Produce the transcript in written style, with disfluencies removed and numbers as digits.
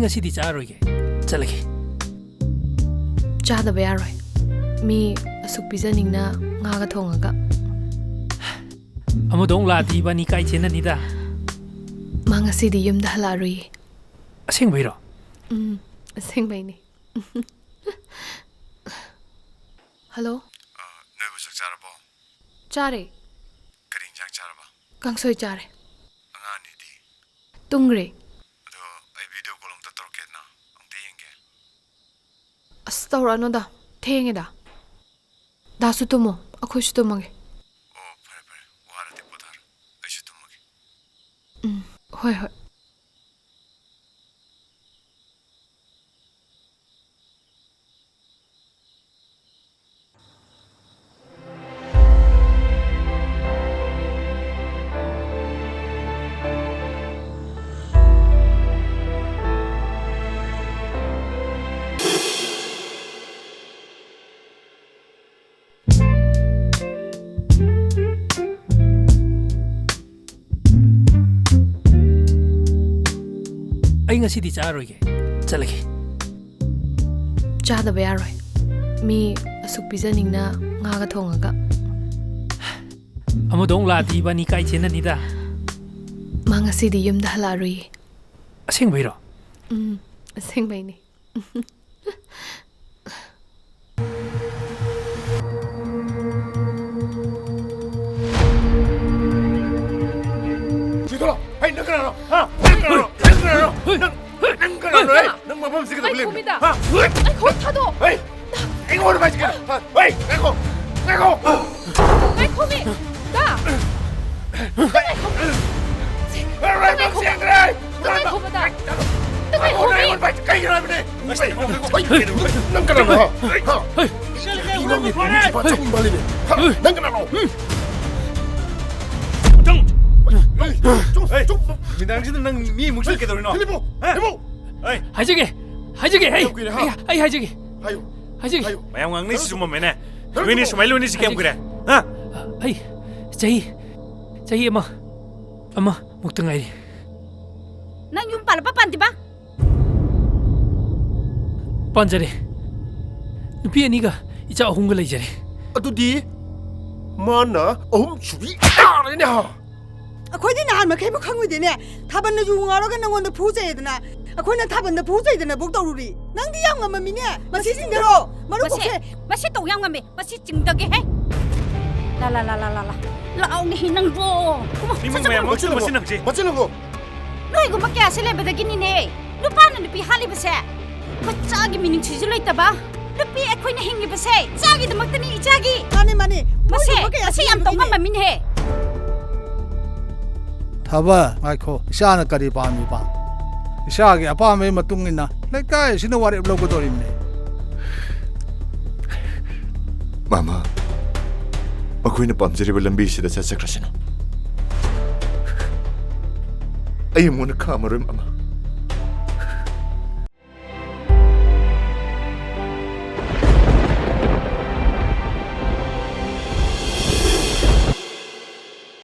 ngasi di charoige. Chalagi. Chadaba yaroi. Mi asuk pijaningna ngaga thongaga. Amodong la di bani kai chena nida. Mangasi di yumda halarui. Asing biro. Asengbaini. Hello. 너희 부석 잘하고 Chare. 그린장 잘하고 Kangsoi chare. angani di Tungre. 너 아이 비디오 콜 엄다 떨었겠나 엉대 연게 Astor anoda. Thengeda. Dasu tumo. Akhoi su tumange. 오 팔팔 와라 대보다르 아이시 tumage Hoi hoi. Ay ngasi di charoige. Chalagi. Chadaba yaroi. Mi asuk pijaningna ngaga thongaga. Amodong la di bani kai chena nida. Mangasi di yumda halarui. Asing biro. Asengbaini. 뒤돌아 아이 능그라노 능그라노 능뭐 범스기도 Ay, 불림 kumida. Ay, khotado. 에이 이거 오늘 맛있게 에이 내고 Ay, kumi. Da. 에이 범스야 그래 Ay, kumida. Ay, 오늘 kumi. 맛있게 가이라네 능그라노 이놈이 범지 바짝 말리네 능그라노 좀 민당신은 넌미 목소리 깨달으나 해보 에이 Hajige. Hajige. Hey. Kau kira, ha? Ay hajige. 하요 Hajige. 하요 Mayang ang nisi mo mene. Wini sumailo ni si kem kure. Ha? Ay. Jahi ama. Mukta ngai. Nang yung pala pa panti ba? Panjare. Nupi aniga icha ahunga leijare. ꯑꯗꯨꯗꯤ ꯃꯥꯅ ꯑꯍꯨꯝ ꯁꯨꯕꯤ ꯇꯥꯔꯦꯅꯦ ꯍꯥ ꯑꯩꯈꯣꯏꯗꯤ ꯅꯍꯥꯟ ꯃꯈꯩꯕꯨ ꯈꯪꯉꯣꯏꯗꯦꯅꯦ ꯊꯥꯕꯜꯅ U ꯉꯥꯎꯔꯒ ꯅꯪꯉꯣꯟꯗ ꯐꯨꯖꯩꯗꯅ ꯑꯩꯈꯣꯏꯅ ꯊꯥꯕꯜꯗ ꯐꯨꯖꯩꯗꯅ ꯕꯨꯛ ꯇꯧꯔꯨꯔꯤ ꯅꯪꯗꯤ ꯌꯥꯝ ꯉꯝꯃꯝꯃꯤꯅꯦ ꯃꯁꯤꯁꯤꯡꯗꯔꯣ ꯃꯔꯨꯞꯁꯦ Masi tau yang ngame, masi cingdage he. La. Lao ni hinang bo. Nimang mayang mo sila masinang si. 맞지는 거 Noi go makya sile bedagi ni ne. Lupa na lupi hali base. Machagi mining chijulay taba. Lupi ako'y nahingi base. Chagi damak tani ichagi. 마네 Masi am tau ngam mamin he. Thaba ngaiko isana kari pami pa isage apame matungina lekai sino wari blogo dorimne 마마 ꯃꯈꯣꯏꯅ ꯄꯥꯝꯖꯔꯤꯕ ꯂꯝꯕꯤꯁꯤꯗ ꯆꯠꯆꯈ꯭ꯔꯁꯅꯨ ꯑꯩ ꯑꯃꯨꯛ ꯈꯥꯝꯃꯔꯣꯏ ꯃꯥꯃꯥ